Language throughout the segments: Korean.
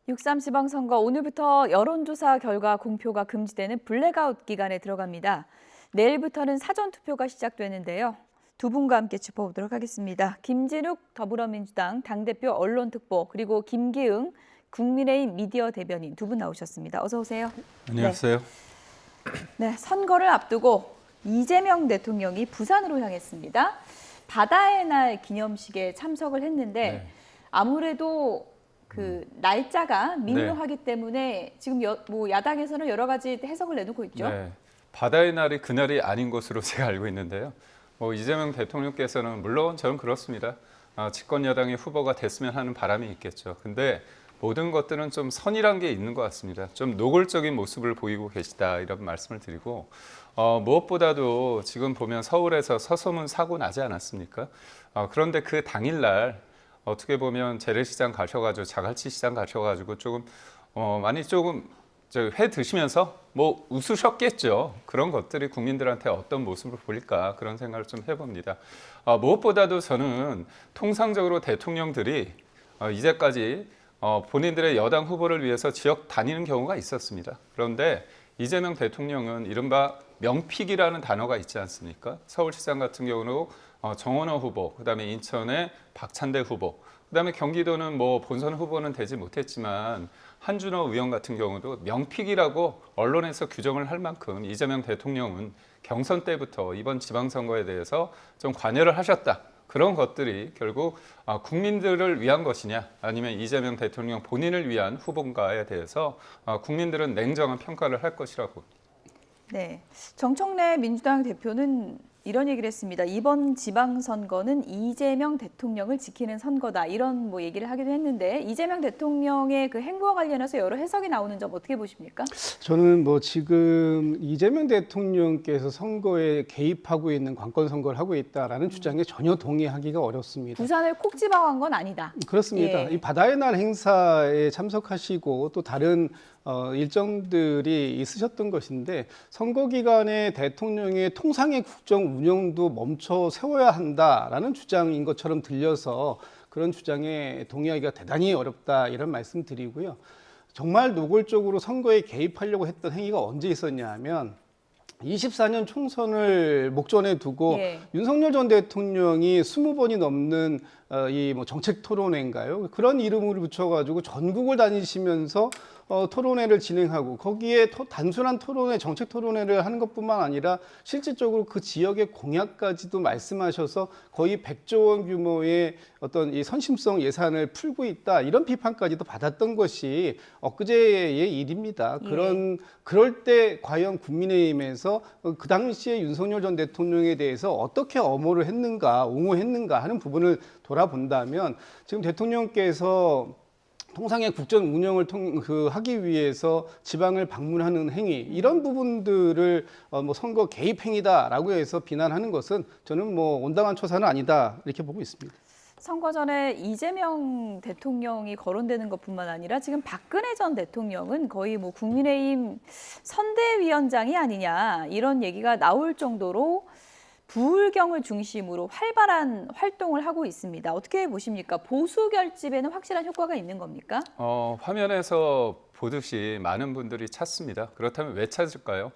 6.3 지방선거 오늘부터 여론조사 결과 공표가 금지되는 블랙아웃 기간에 들어갑니다. 내일부터는 사전투표가 시작되는데요. 두 분과 함께 짚어보도록 하겠습니다. 김진욱 더불어민주당 당대표 언론특보 그리고 김기흥 국민의힘 미디어 대변인 두 분 나오셨습니다. 어서 오세요. 안녕하세요. 네, 선거를 앞두고 이재명 대통령이 부산으로 향했습니다. 바다의 날 기념식에 참석을 했는데 아무래도 그 날짜가 미묘하기 때문에 지금 야당에서는 여러 가지 해석을 내놓고 있죠. 네, 바다의 날이 그날이 아닌 것으로 제가 알고 있는데요. 이재명 대통령께서는 물론 저는 그렇습니다. 집권 여당의 후보가 됐으면 하는 바람이 있겠죠. 근데 모든 것들은 좀 선이란 게 있는 것 같습니다. 좀 노골적인 모습을 보이고 계시다 이런 말씀을 드리고 무엇보다도 지금 보면 서울에서 서소문 사고 나지 않았습니까? 그런데 그 당일날 어떻게 보면 재래시장 가셔가지고 자갈치 시장 가셔가지고 많이 회 드시면서 웃으셨겠죠. 그런 것들이 국민들한테 어떤 모습을 보일까 그런 생각을 좀 해봅니다. 무엇보다도 저는 통상적으로 대통령들이 이제까지 본인들의 여당 후보를 위해서 지역 다니는 경우가 있었습니다. 그런데 이재명 대통령은 이른바 명픽이라는 단어가 있지 않습니까? 서울시장 같은 경우는 정원호 후보, 그다음에 인천의 박찬대 후보, 그다음에 경기도는 본선 후보는 되지 못했지만 한준호 의원 같은 경우도 명픽이라고 언론에서 규정을 할 만큼 이재명 대통령은 경선 때부터 이번 지방선거에 대해서 좀 관여를 하셨다. 그런 것들이 결국 국민들을 위한 것이냐 아니면 이재명 대통령 본인을 위한 후보인가에 대해서 국민들은 냉정한 평가를 할 것이라고 봅니다. 네, 정청래 민주당 대표는 이런 얘기를 했습니다. 이번 지방선거는 이재명 대통령을 지키는 선거다. 이런 얘기를 하기도 했는데 이재명 대통령의 그 행보와 관련해서 여러 해석이 나오는 점 어떻게 보십니까? 저는 지금 이재명 대통령께서 선거에 개입하고 있는 관권 선거를 하고 있다라는 주장에 전혀 동의하기가 어렵습니다. 부산을 콕 집어간 건 아니다. 그렇습니다. 예. 이 바다의 날 행사에 참석하시고 또 다른 일정들이 있으셨던 것인데 선거 기간에 대통령의 통상의 국정 운영도 멈춰 세워야 한다라는 주장인 것처럼 들려서 그런 주장에 동의하기가 대단히 어렵다 이런 말씀 드리고요. 정말 노골적으로 선거에 개입하려고 했던 행위가 언제 있었냐 하면 24년 총선을 목전에 두고 윤석열 전 대통령이 20번이 넘는 이 정책 토론회인가요? 그런 이름을 붙여가지고 전국을 다니시면서 토론회를 진행하고 거기에 단순한 토론회, 정책 토론회를 하는 것뿐만 아니라 실질적으로 그 지역의 공약까지도 말씀하셔서 거의 100조 원 규모의 어떤 이 선심성 예산을 풀고 있다 이런 비판까지도 받았던 것이 엊그제의 일입니다. 그럴 때 과연 국민의힘에서 그 당시에 윤석열 전 대통령에 대해서 어떻게 엄호를 했는가, 옹호했는가 하는 부분을 돌아본다면 지금 대통령께서 통상의 국정 운영을 하기 위해서 지방을 방문하는 행위 이런 부분들을 선거 개입 행위다라고 해서 비난하는 것은 저는 온당한 처사는 아니다 이렇게 보고 있습니다. 선거 전에 이재명 대통령이 거론되는 것뿐만 아니라 지금 박근혜 전 대통령은 거의 국민의힘 선대위원장이 아니냐 이런 얘기가 나올 정도로 부울경을 중심으로 활발한 활동을 하고 있습니다. 어떻게 보십니까? 보수 결집에는 확실한 효과가 있는 겁니까? 화면에서 보듯이 많은 분들이 찾습니다. 그렇다면 왜 찾을까요?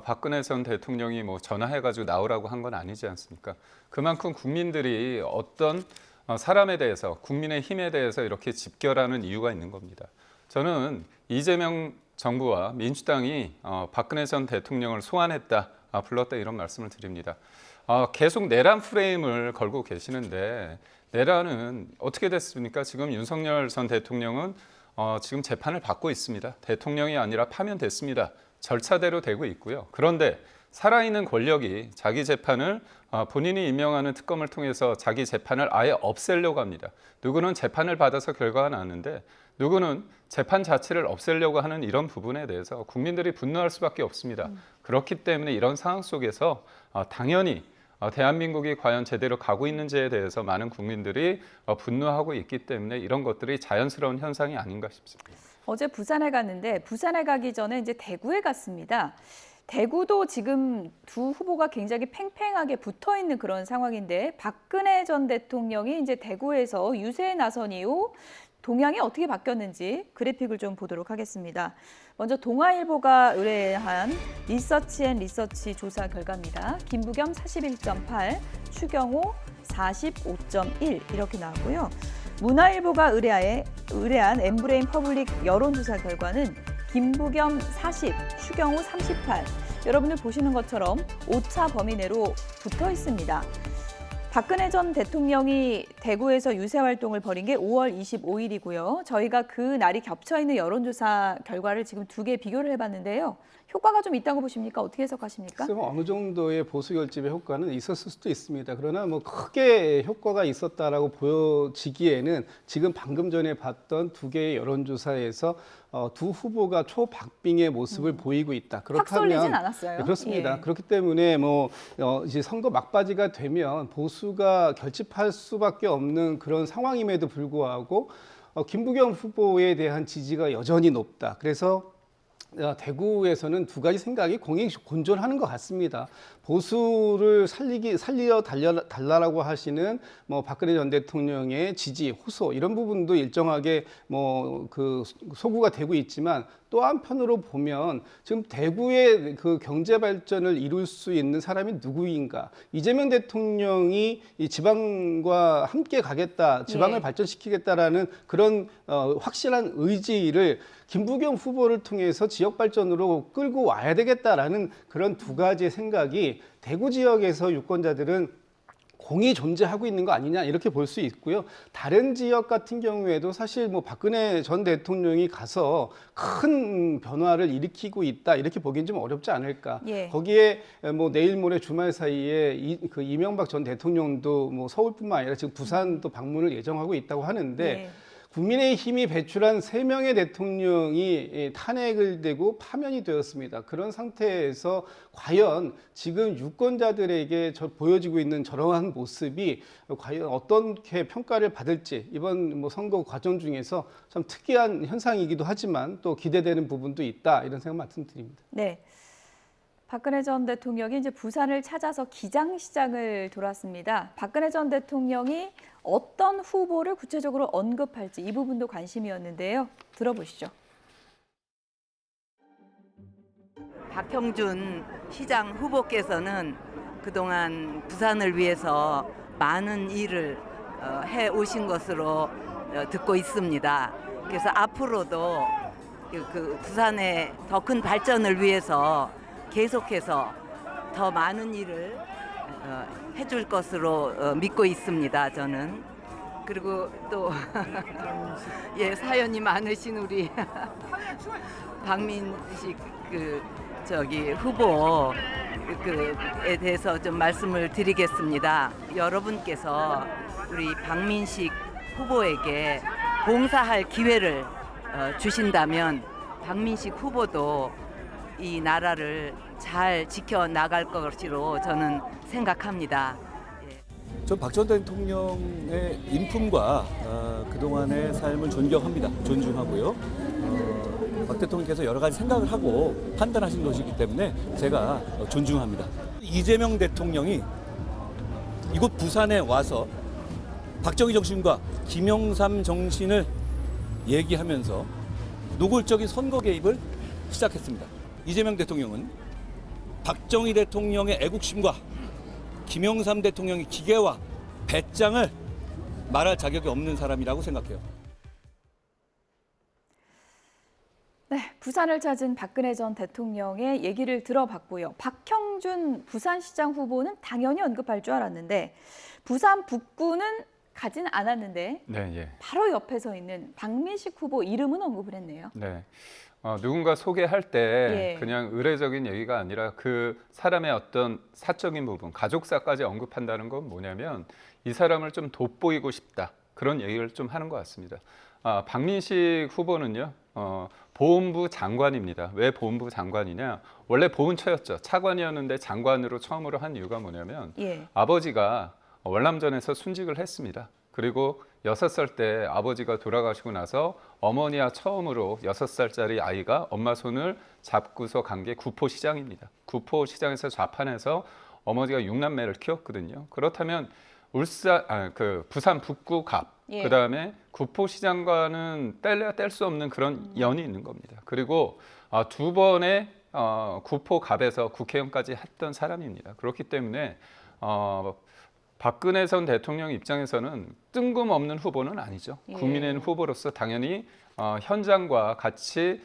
박근혜 전 대통령이 전화해가지고 나오라고 한 건 아니지 않습니까? 그만큼 국민들이 어떤 사람에 대해서 국민의 힘에 대해서 이렇게 집결하는 이유가 있는 겁니다. 저는 이재명 정부와 민주당이 박근혜 전 대통령을 소환했다, 불렀다 이런 말씀을 드립니다. 계속 내란 프레임을 걸고 계시는데 내란은 어떻게 됐습니까? 지금 윤석열 전 대통령은 지금 재판을 받고 있습니다. 대통령이 아니라 파면됐습니다. 절차대로 되고 있고요. 그런데 살아있는 권력이 자기 재판을 본인이 임명하는 특검을 통해서 자기 재판을 아예 없애려고 합니다. 누구는 재판을 받아서 결과가 나왔는데 누구는 재판 자체를 없애려고 하는 이런 부분에 대해서 국민들이 분노할 수밖에 없습니다. 그렇기 때문에 이런 상황 속에서 당연히 대한민국이 과연 제대로 가고 있는지에 대해서 많은 국민들이 분노하고 있기 때문에 이런 것들이 자연스러운 현상이 아닌가 싶습니다. 어제 부산에 갔는데 부산에 가기 전에 이제 대구에 갔습니다. 대구도 지금 두 후보가 굉장히 팽팽하게 붙어 있는 그런 상황인데 박근혜 전 대통령이 이제 대구에서 유세에 나선 이후 동향이 어떻게 바뀌었는지 그래픽을 좀 보도록 하겠습니다. 먼저 동아일보가 의뢰한 리서치 조사 결과입니다. 김부겸 41.8, 추경호 45.1 이렇게 나왔고요. 문화일보가 의뢰한 엠브레인 퍼블릭 여론조사 결과는 김부겸 40, 추경호 38. 여러분들 보시는 것처럼 오차 범위 내로 붙어 있습니다. 박근혜 전 대통령이 대구에서 유세 활동을 벌인 게 5월 25일이고요. 저희가 그 날이 겹쳐 있는 여론조사 결과를 지금 두 개 비교를 해봤는데요. 효과가 좀 있다고 보십니까? 어떻게 해석하십니까? 글쎄, 어느 정도의 보수 결집의 효과는 있었을 수도 있습니다. 그러나 뭐 크게 효과가 있었다라고 보여지기에는 지금 방금 전에 봤던 두 개의 여론조사에서 두 후보가 초박빙의 모습을 보이고 있다. 확 쏠리진 그렇다면 않았어요. 네, 그렇습니다. 예. 그렇기 때문에 이제 선거 막바지가 되면 보수가 결집할 수밖에 없는 그런 상황임에도 불구하고 김부겸 후보에 대한 지지가 여전히 높다. 그래서 대구에서는 두 가지 생각이 공존하는 것 같습니다. 보수를 살려 달라라고 하시는 박근혜 전 대통령의 지지, 호소 이런 부분도 일정하게 그 소구가 되고 있지만 또 한편으로 보면 지금 대구의 그 경제 발전을 이룰 수 있는 사람이 누구인가? 이재명 대통령이 이 지방과 함께 가겠다, 지방을 예. 발전시키겠다라는 그런 확실한 의지를 김부겸 후보를 통해서 지역 발전으로 끌고 와야 되겠다라는 그런 두 가지의 생각이 대구 지역에서 유권자들은 공이 존재하고 있는 거 아니냐 이렇게 볼 수 있고요. 다른 지역 같은 경우에도 사실 박근혜 전 대통령이 가서 큰 변화를 일으키고 있다 이렇게 보기엔 좀 어렵지 않을까. 예. 거기에 내일 모레 주말 사이에 이명박 전 대통령도 서울뿐만 아니라 지금 부산도 방문을 예정하고 있다고 하는데 예. 국민의힘이 배출한 3명의 대통령이 탄핵을 되고 파면이 되었습니다. 그런 상태에서 과연 지금 유권자들에게 보여지고 있는 저러한 모습이 과연 어떻게 평가를 받을지 이번 선거 과정 중에서 참 특이한 현상이기도 하지만 또 기대되는 부분도 있다 이런 생각 말씀드립니다. 네. 박근혜 전 대통령이 이제 부산을 찾아서 기장시장을 돌았습니다. 박근혜 전 대통령이 어떤 후보를 구체적으로 언급할지 이 부분도 관심이었는데요. 들어보시죠. 박형준 시장 후보께서는 그동안 부산을 위해서 많은 일을 해 오신 것으로 듣고 있습니다. 그래서 앞으로도 그 부산의 더 큰 발전을 위해서 계속해서 더 많은 일을 해줄 것으로 믿고 있습니다. 저는. 그리고 또 예, 사연이 많으신 우리 박민식 후보에 대해서 좀 말씀을 드리겠습니다. 여러분께서 우리 박민식 후보에게 봉사할 기회를 주신다면 박민식 후보도 이 나라를 잘 지켜나갈 것으로 저는 생각합니다. 전 박 전 대통령의 인품과 그동안의 삶을 존경합니다. 존중하고요. 박 대통령께서 여러 가지 생각을 하고 판단하신 것이기 때문에 제가 존중합니다. 이재명 대통령이 이곳 부산에 와서 박정희 정신과 김영삼 정신을 얘기하면서 노골적인 선거 개입을 시작했습니다. 이재명 대통령은 박정희 대통령의 애국심과 김영삼 대통령의 기계와 배짱을 말할 자격이 없는 사람이라고 생각해요. 네, 부산을 찾은 박근혜 전 대통령의 얘기를 들어봤고요. 박형준 부산시장 후보는 당연히 언급할 줄 알았는데 부산 북구는 가진 않았는데 네, 예. 바로 옆에 서 있는 박민식 후보 이름은 언급을 했네요. 네. 누군가 소개할 때 예. 그냥 의례적인 얘기가 아니라 그 사람의 어떤 사적인 부분, 가족사까지 언급한다는 건 뭐냐면 이 사람을 좀 돋보이고 싶다. 그런 얘기를 좀 하는 것 같습니다. 박민식 후보는요, 보훈부 장관입니다. 왜 보훈부 장관이냐? 원래 보훈처였죠. 차관이었는데 장관으로 처음으로 한 이유가 뭐냐면 예. 아버지가 월남전에서 순직을 했습니다. 그리고 6살 때 아버지가 돌아가시고 나서 어머니와 처음으로 6살짜리 아이가 엄마 손을 잡고서 간 게 구포시장입니다. 구포시장에서 좌판해서 어머니가 6남매를 키웠거든요. 그렇다면 부산 북구 갑, 예. 그다음에 구포시장과는 뗄래야 뗄 수 없는 그런 연이 있는 겁니다. 그리고 두 번의 구포 갑에서 국회의원까지 했던 사람입니다. 그렇기 때문에 박근혜 전 대통령 입장에서는 뜬금없는 후보는 아니죠. 예. 국민의힘 후보로서 당연히 현장과 같이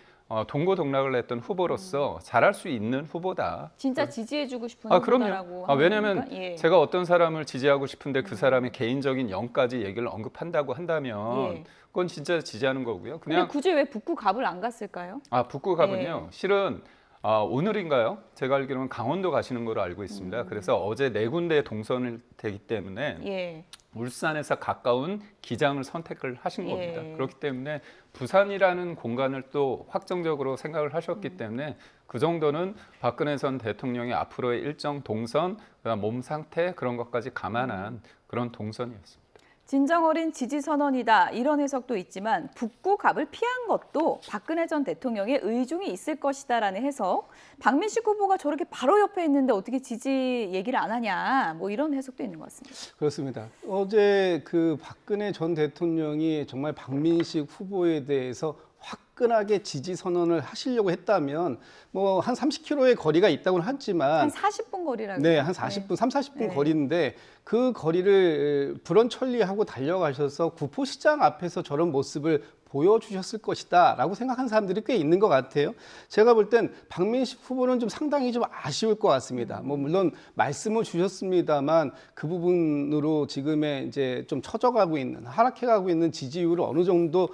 동고동락을 했던 후보로서 잘할 수 있는 후보다. 진짜 지지해주고 싶은 그럼요. 후보다라고 하는 왜냐하면 겁니까? 예. 제가 어떤 사람을 지지하고 싶은데 그 사람의 개인적인 영까지 얘기를 언급한다고 한다면 예. 그건 진짜 지지하는 거고요. 근데 그냥 굳이 왜 북구 갑을 안 갔을까요? 북구 갑은요. 예. 실은 오늘인가요? 제가 알기로는 강원도 가시는 걸로 알고 있습니다. 그래서 어제 4군데 동선을 되기 때문에 예. 울산에서 가까운 기장을 선택을 하신 예. 겁니다. 그렇기 때문에 부산이라는 공간을 또 확정적으로 생각을 하셨기 때문에 그 정도는 박근혜 전 대통령의 앞으로의 일정 동선, 그다음 몸 상태 그런 것까지 감안한 그런 동선이었습니다. 진정 어린 지지 선언이다 이런 해석도 있지만 북구 갑을 피한 것도 박근혜 전 대통령의 의중이 있을 것이다라는 해석. 박민식 후보가 저렇게 바로 옆에 있는데 어떻게 지지 얘기를 안 하냐 뭐 이런 해석도 있는 것 같습니다. 그렇습니다. 어제 그 박근혜 전 대통령이 정말 박민식 후보에 대해서 화끈하게 지지 선언을 하시려고 했다면 뭐 한 30km의 거리가 있다고는 하지만 한 40분 거리라고. 네, 한 40분, 30, 40분 네. 거리인데 그 거리를 불언천리하고 달려가셔서 구포시장 앞에서 저런 모습을 보여주셨을 것이다 라고 생각하는 사람들이 꽤 있는 것 같아요. 제가 볼 땐 박민식 후보는 좀 상당히 좀 아쉬울 것 같습니다. 뭐 물론 말씀을 주셨습니다만 그 부분으로 지금의 이제 좀 처져가고 있는, 하락해가고 있는 지지율을 어느 정도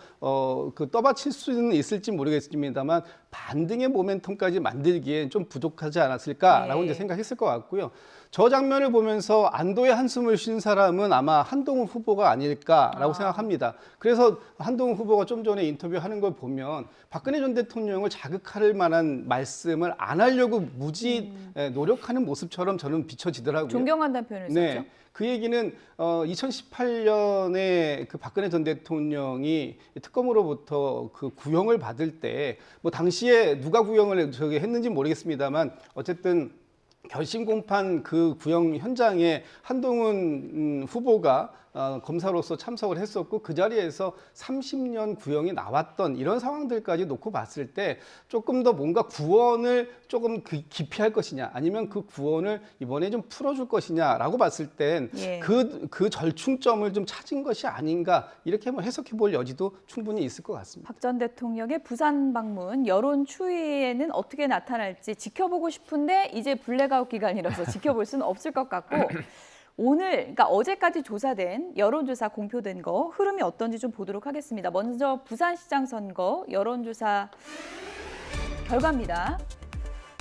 그 떠받칠 수는 있을지 모르겠습니다만 반등의 모멘텀까지 만들기엔 좀 부족하지 않았을까라고 네. 이제 생각했을 것 같고요. 저 장면을 보면서 안도의 한숨을 쉰 사람은 아마 한동훈 후보가 아닐까라고 생각합니다. 그래서 한동훈 후보가 좀 전에 인터뷰하는 걸 보면 박근혜 전 대통령을 자극할 만한 말씀을 안 하려고 무지 노력하는 모습처럼 저는 비춰지더라고요. 존경한다는 표현을 썼죠. 네. 그 얘기는 2018년에 그 박근혜 전 대통령이 특검으로부터 그 구형을 받을 때 뭐 당시에 누가 구형을 했는지 모르겠습니다만 어쨌든 결심 공판 그 구형 현장에 한동훈 후보가 검사로서 참석을 했었고 그 자리에서 30년 구형이 나왔던 이런 상황들까지 놓고 봤을 때 조금 더 뭔가 구원을 조금 깊이 할 것이냐 아니면 그 구원을 이번에 좀 풀어줄 것이냐라고 봤을 땐 예. 그 절충점을 좀 찾은 것이 아닌가 이렇게 한번 해석해 볼 여지도 충분히 있을 것 같습니다. 박 전 대통령의 부산 방문 여론 추이에는 어떻게 나타날지 지켜보고 싶은데 이제 블랙아웃 기간이라서 지켜볼 수는 없을 것 같고 오늘 그러니까 어제까지 조사된 여론조사 공표된 거 흐름이 어떤지 좀 보도록 하겠습니다. 먼저 부산시장 선거 여론조사 결과입니다.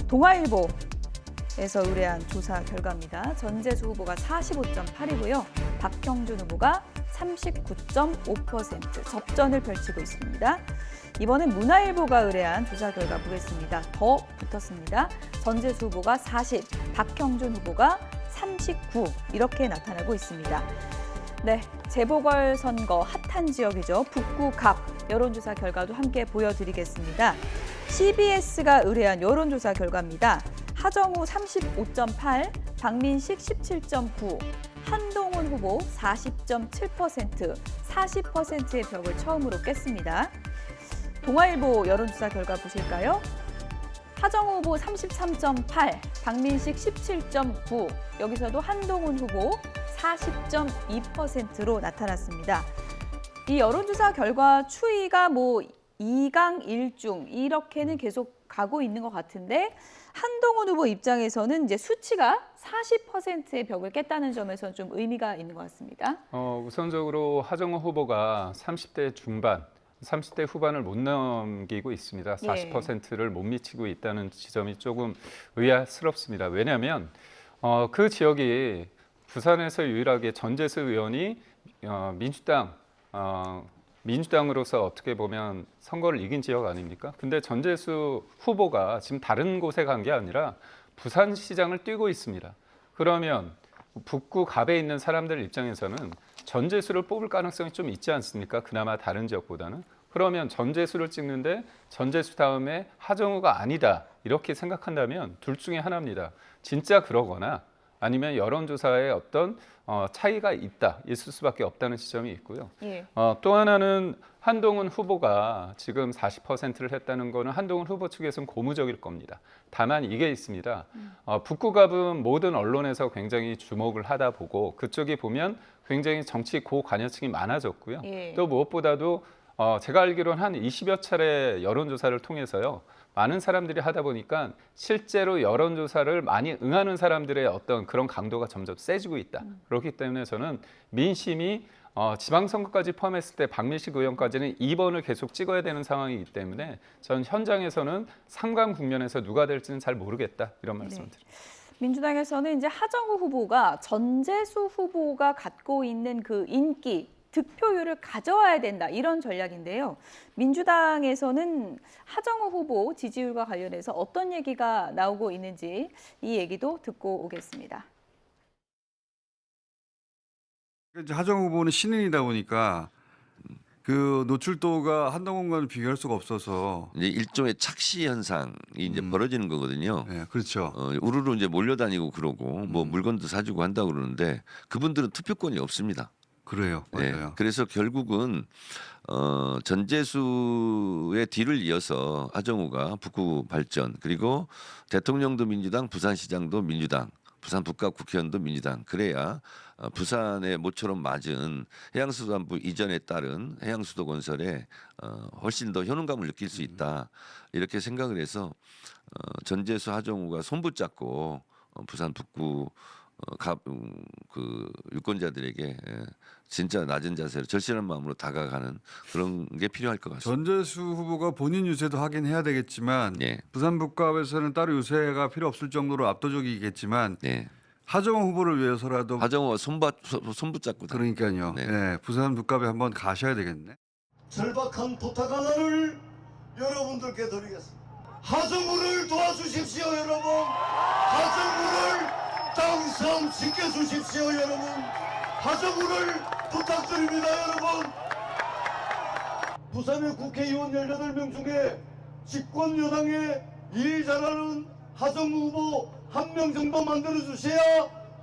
동아일보에서 의뢰한 조사 결과입니다. 전재수 후보가 45.8이고요. 박형준 후보가 39.5% 접전을 펼치고 있습니다. 이번엔 문화일보가 의뢰한 조사 결과 보겠습니다. 더 붙었습니다. 전재수 후보가 40, 박형준 후보가 39 이렇게 나타나고 있습니다. 네, 재보궐선거 핫한 지역이죠. 북구 갑 여론조사 결과도 함께 보여드리겠습니다. CBS가 의뢰한 여론조사 결과입니다. 하정우 35.8, 박민식 17.9, 한동훈 후보 40.7%, 40%의 벽을 처음으로 깼습니다. 동아일보 여론조사 결과 보실까요? 하정우 후보 33.8, 박민식 17.9, 여기서도 한동훈 후보 40.2%로 나타났습니다. 이 여론조사 결과 추이가 뭐 2강 1중 이렇게는 계속 가고 있는 것 같은데 한동훈 후보 입장에서는 이제 수치가 40%의 벽을 깼다는 점에서 좀 의미가 있는 것 같습니다. 우선적으로 하정우 후보가 30대 중반, 30대 후반을 못 넘기고 있습니다. 40%를 못 미치고 있다는 지점이 조금 의아스럽습니다. 왜냐하면 그 지역이 부산에서 유일하게 전재수 의원이 민주당으로서 어떻게 보면 선거를 이긴 지역 아닙니까? 근데 전재수 후보가 지금 다른 곳에 간 게 아니라 부산시장을 뛰고 있습니다. 그러면 북구 갑에 있는 사람들 입장에서는 전재수를 뽑을 가능성이 좀 있지 않습니까? 그나마 다른 지역보다는. 그러면 전재수를 찍는데 전재수 다음에 하정우가 아니다 이렇게 생각한다면 둘 중에 하나입니다. 진짜 그러거나 아니면 여론조사에 어떤 차이가 있을 수밖에 없다는 지점이 있고요. 예. 또 하나는 한동훈 후보가 지금 40%를 했다는 거는 한동훈 후보 측에서는 고무적일 겁니다. 다만 이게 있습니다. 북구갑은 모든 언론에서 굉장히 주목을 하다 보고 그쪽이 보면 굉장히 정치 고관여층이 많아졌고요. 예. 또 무엇보다도 제가 알기로는 한 20여 차례 여론조사를 통해서요. 많은 사람들이 하다 보니까 실제로 여론조사를 많이 응하는 사람들의 어떤 그런 강도가 점점 세지고 있다. 그렇기 때문에 저는 민심이 지방선거까지 포함했을 때 박민식 의원까지는 2번을 계속 찍어야 되는 상황이기 때문에 전 현장에서는 3강 국면에서 누가 될지는 잘 모르겠다 이런 말씀을 드립니다. 민주당에서는 이제 하정우 후보가 전재수 후보가 갖고 있는 그 인기, 득표율을 가져와야 된다 이런 전략인데요. 민주당에서는 하정우 후보 지지율과 관련해서 어떤 얘기가 나오고 있는지 이 얘기도 듣고 오겠습니다. 이제 하정우 후보는 신인이다 보니까 그 노출도가 한동훈과는 비교할 수가 없어서 이제 일종의 착시 현상이 이제 벌어지는 거거든요. 네, 그렇죠. 우르르 이제 몰려다니고 그러고 뭐 물건도 사주고 한다고 그러는데 그분들은 투표권이 없습니다. 그래요. 네, 맞아요. 그래서 결국은 전재수의 뒤를 이어서 하정우가 북구 발전 그리고 대통령도 민주당, 부산시장도 민주당, 부산 북갑 국회의원도 민주당 그래야 부산의 모처럼 맞은 해양수도단부 이전에 따른 해양수도 건설에 훨씬 더 효능감을 느낄 수 있다 이렇게 생각을 해서 전재수 하정우가 손붙잡고 부산 북구 그 유권자들에게 진짜 낮은 자세로 절실한 마음으로 다가가는 그런 게 필요할 것 같습니다. 전재수 후보가 본인 유세도 하긴 해야 되겠지만 예. 부산 북갑에서는 따로 유세가 필요 없을 정도로 압도적이겠지만 네. 하정우 후보를 위해서라도 하정우가 손붙잡고 그러니까요. 네. 네, 부산 북갑에 한번 가셔야 되겠네. 절박한 부탁 하나를 여러분들께 드리겠습니다. 하정우를 도와주십시오, 여러분. 하정우를 당선시켜주십시오, 여러분. 하정우를 부탁드립니다, 여러분. 부산의 국회의원 18명 중에 집권 여당에 일 잘하는 하정우 후보 한 명 정도 만들어주셔야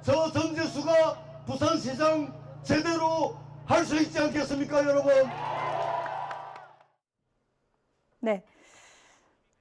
저 전재수가 부산시장 제대로 할 수 있지 않겠습니까, 여러분? 네.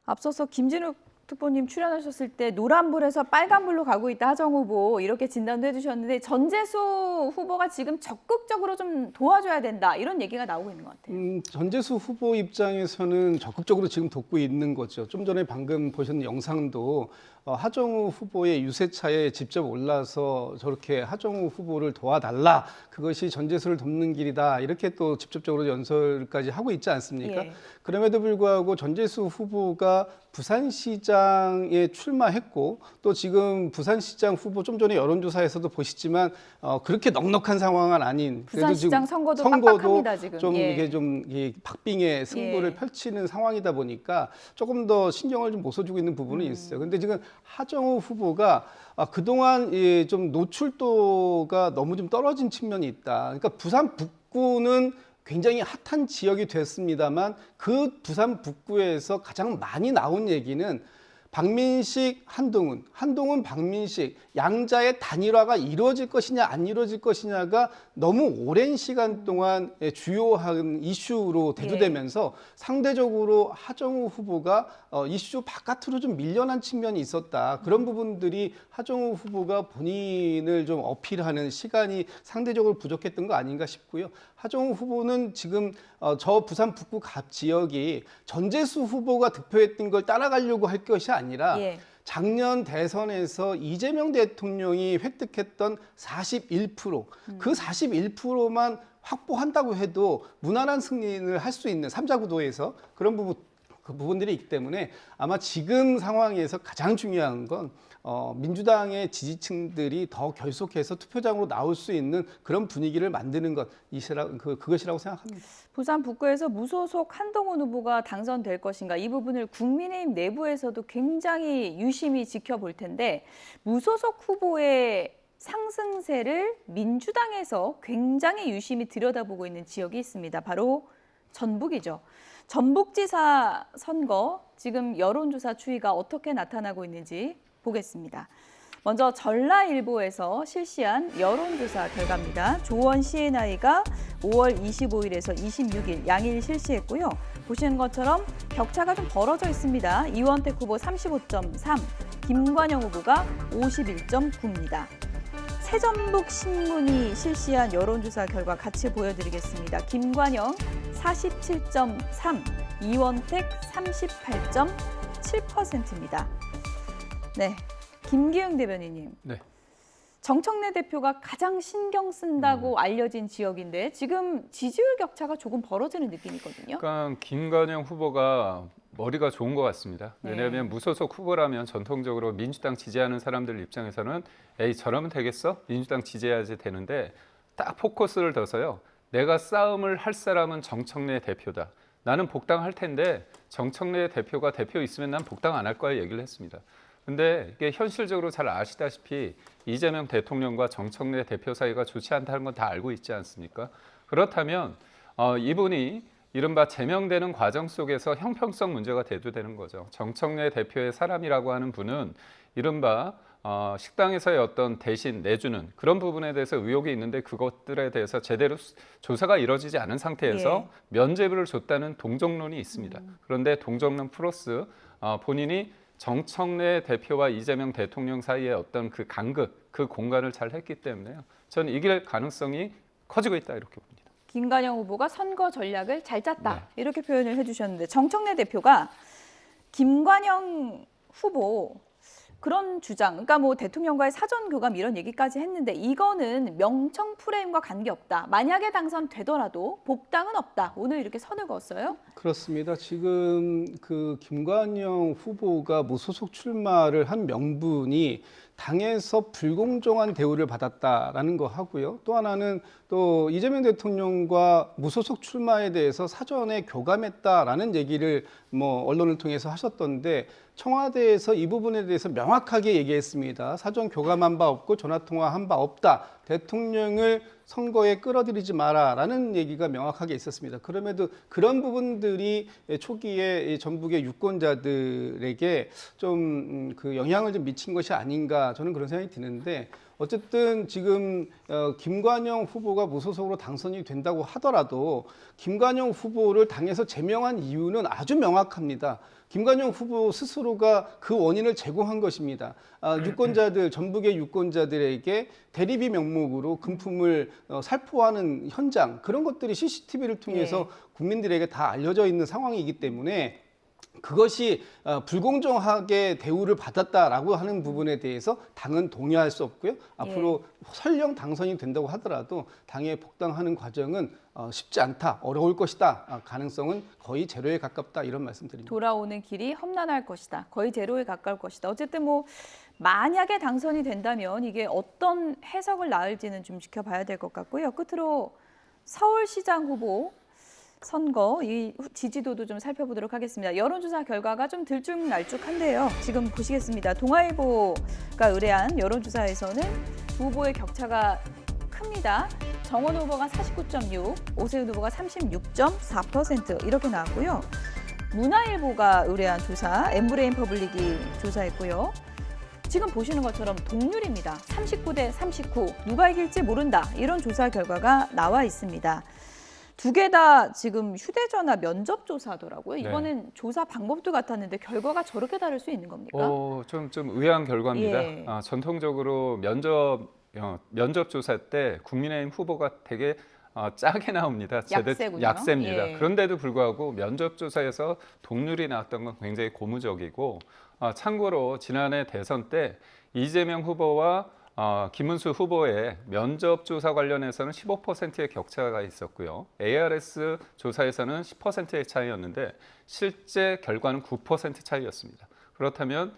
앞서서 김진욱 특보님 출연하셨을 때 노란불에서 빨간불로 가고 있다 하정우 후보 이렇게 진단도 해주셨는데 전재수 후보가 지금 적극적으로 좀 도와줘야 된다 이런 얘기가 나오고 있는 것 같아요. 전재수 후보 입장에서는 적극적으로 지금 돕고 있는 거죠. 좀 전에 방금 보셨는 영상도 하정우 후보의 유세차에 직접 올라서 저렇게 하정우 후보를 도와달라. 그것이 전재수를 돕는 길이다. 이렇게 또 직접적으로 연설까지 하고 있지 않습니까? 예. 그럼에도 불구하고 전재수 후보가 부산시장에 출마했고 또 지금 부산시장 후보 좀 전에 여론조사에서도 보시지만 그렇게 넉넉한 상황은 아닌 그래도 부산시장 선거도 빡빡합니다, 지금. 좀 예. 이게 좀 박빙의 승부를 예. 펼치는 상황이다 보니까 조금 더 신경을 좀 못 써주고 있는 부분이 있어요. 근데 지금 하정우 후보가 그동안 좀 노출도가 너무 좀 떨어진 측면이 있다. 그러니까 부산 북구는 굉장히 핫한 지역이 됐습니다만 그 부산 북구에서 가장 많이 나온 얘기는 박민식, 한동훈, 한동훈, 박민식 양자의 단일화가 이루어질 것이냐 안 이루어질 것이냐가 너무 오랜 시간 동안 주요한 이슈로 대두되면서 상대적으로 하정우 후보가 이슈 바깥으로 좀 밀려난 측면이 있었다. 그런 부분들이 하정우 후보가 본인을 좀 어필하는 시간이 상대적으로 부족했던 거 아닌가 싶고요. 하정우 후보는 지금 저 부산 북구 갑 지역이 전재수 후보가 득표했던 걸 따라가려고 할 것이 아니라 예. 작년 대선에서 이재명 대통령이 획득했던 41%, 그 41%만 확보한다고 해도 무난한 승리를 할 수 있는 삼자구도에서 그런 부분들이 있기 때문에 아마 지금 상황에서 가장 중요한 건 민주당의 지지층들이 더 결속해서 투표장으로 나올 수 있는 그런 분위기를 만드는 그것이라고 생각합니다. 부산 북구에서 무소속 한동훈 후보가 당선될 것인가 이 부분을 국민의힘 내부에서도 굉장히 유심히 지켜볼 텐데 무소속 후보의 상승세를 민주당에서 굉장히 유심히 들여다보고 있는 지역이 있습니다. 바로 전북이죠. 전북지사 선거 지금 여론조사 추이가 어떻게 나타나고 있는지 보겠습니다. 먼저 전라일보에서 실시한 여론조사 결과입니다. 조원 CNI가 5월 25일에서 26일 양일 실시했고요. 보시는 것처럼 격차가 좀 벌어져 있습니다. 이원택 후보 35.3, 김관영 후보가 51.9입니다. 새전북신문이 실시한 여론조사 결과 같이 보여드리겠습니다. 김관영 47.3, 이원택 38.7%입니다. 네, 김기흥 대변인님. 네. 정청래 대표가 가장 신경 쓴다고 알려진 지역인데 지금 지지율 격차가 조금 벌어지는 느낌이거든요. 그러니까 김관영 후보가 머리가 좋은 것 같습니다. 왜냐하면 무소속 후보라면 전통적으로 민주당 지지하는 사람들 입장에서는 에이 저러면 되겠어? 민주당 지지해야지 되는데 딱 포커스를 둬서요. 내가 싸움을 할 사람은 정청래 대표다. 나는 복당할 텐데 정청래 대표가 대표 있으면 난 복당 안 할 거야 얘기를 했습니다. 근데 이게 현실적으로 잘 아시다시피 이재명 대통령과 정청래 대표 사이가 좋지 않다는 건 다 알고 있지 않습니까? 그렇다면 이분이 이른바 제명되는 과정 속에서 형평성 문제가 대두되는 거죠. 정청래 대표의 사람이라고 하는 분은 이른바 식당에서의 어떤 대신 내주는 그런 부분에 대해서 의혹이 있는데 그것들에 대해서 제대로 조사가 이루어지지 않은 상태에서 면죄부를 줬다는 동정론이 있습니다. 그런데 동정론 플러스 본인이 정청래 대표와 이재명 대통령 사이의 어떤 그 간극, 그 공간을 잘 했기 때문에요. 저는 이길 가능성이 커지고 있다 이렇게 봅니다. 김관영 후보가 선거 전략을 잘 짰다 네. 이렇게 표현을 해주셨는데 정청래 대표가 김관영 후보 그런 주장, 그러니까 뭐 대통령과의 사전 교감 이런 얘기까지 했는데 이거는 명청 프레임과 관계없다. 만약에 당선되더라도 복당은 없다. 오늘 이렇게 선을 그었어요. 그렇습니다. 지금 그 김관영 후보가 무소속 출마를 한 명분이 당에서 불공정한 대우를 받았다라는 거 하고요. 또 하나는 또 이재명 대통령과 무소속 출마에 대해서 사전에 교감했다라는 얘기를 뭐 언론을 통해서 하셨던데 청와대에서 이 부분에 대해서 명확하게 얘기했습니다. 사전 교감한 바 없고 전화 통화한 바 없다. 대통령을 선거에 끌어들이지 마라라는 얘기가 명확하게 있었습니다. 그럼에도 그런 부분들이 초기에 전북의 유권자들에게 좀 그 영향을 좀 미친 것이 아닌가 저는 그런 생각이 드는데 어쨌든 지금 김관영 후보가 무소속으로 당선이 된다고 하더라도 김관영 후보를 당에서 제명한 이유는 아주 명확합니다. 김관영 후보 스스로가 그 원인을 제공한 것입니다. 유권자들, 전북의 유권자들에게 대리비 명목으로 금품을 살포하는 현장 그런 것들이 CCTV를 통해서 국민들에게 다 알려져 있는 상황이기 때문에 그것이 불공정하게 대우를 받았다라고 하는 부분에 대해서 당은 동의할 수 없고요. 앞으로 설령 당선이 된다고 하더라도 당에 복당하는 과정은 쉽지 않다, 어려울 것이다, 가능성은 거의 제로에 가깝다 이런 말씀드립니다. 돌아오는 길이 험난할 것이다. 거의 제로에 가까울 것이다. 어쨌든 뭐 만약에 당선이 된다면 이게 어떤 해석을 낳을지는 좀 지켜봐야 될 것 같고요. 끝으로 서울시장 후보 선거 이 지지도도 좀 살펴보도록 하겠습니다. 여론조사 결과가 좀 들쭉날쭉한데요. 지금 보시겠습니다. 동아일보가 의뢰한 여론조사에서는 두 후보의 격차가 큽니다. 정원 후보가 49.6, 오세훈 후보가 36.4% 이렇게 나왔고요. 문화일보가 의뢰한 조사, 엠브레인 퍼블릭이 조사했고요. 지금 보시는 것처럼 동률입니다. 39대 39, 누가 이길지 모른다. 이런 조사 결과가 나와 있습니다. 두 개 다 지금 휴대전화 면접 조사더라고요. 이번엔 조사 방법도 같았는데 결과가 저렇게 다를 수 있는 겁니까? 좀 의아한 결과입니다. 예. 전통적으로 면접 조사 때 국민의힘 후보가 되게 짜게 나옵니다. 약세군요. 약세입니다. 예. 그런데도 불구하고 면접 조사에서 동률이 나왔던 건 굉장히 고무적이고 참고로 지난해 대선 때 이재명 후보와 김문수 후보의 면접 조사 관련해서는 15%의 격차가 있었고요. ARS 조사에서는 10%의 차이였는데 실제 결과는 9% 차이였습니다. 그렇다면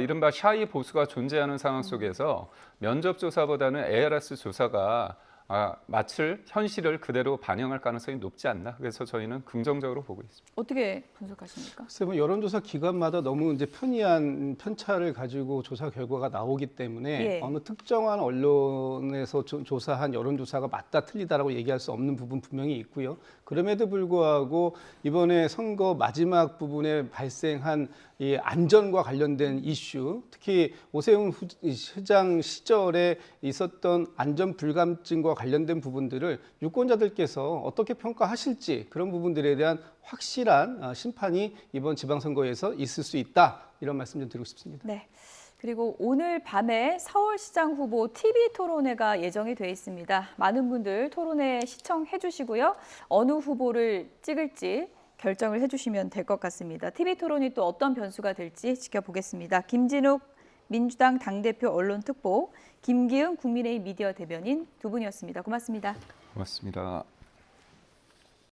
이른바 샤이 보수가 존재하는 상황 속에서 면접 조사보다는 ARS 조사가 맞출 현실을 그대로 반영할 가능성이 높지 않나. 그래서 저희는 긍정적으로 보고 있습니다. 어떻게 분석하십니까? 글쎄 뭐 여론조사 기관마다 너무 이제 편의한 편차를 가지고 조사 결과가 나오기 때문에 어느 특정한 언론에서 조사한 여론조사가 맞다 틀리다라고 얘기할 수 없는 부분 분명히 있고요. 그럼에도 불구하고 이번에 선거 마지막 부분에 발생한 이 안전과 관련된 이슈, 특히 오세훈 시장 시절에 있었던 안전 불감증과 관련된 부분들을 유권자들께서 어떻게 평가하실지 그런 부분들에 대한 확실한 심판이 이번 지방선거에서 있을 수 있다. 이런 말씀 좀 드리고 싶습니다. 네. 그리고 오늘 밤에 서울시장 후보 TV 토론회가 예정이 돼 있습니다. 많은 분들 토론회 시청해 주시고요. 어느 후보를 찍을지 결정을 해주시면 될 것 같습니다. TV 토론이 또 어떤 변수가 될지 지켜보겠습니다. 김진욱 민주당 당대표 언론특보, 김기흥 국민의힘 미디어 대변인 두 분이었습니다. 고맙습니다. 고맙습니다.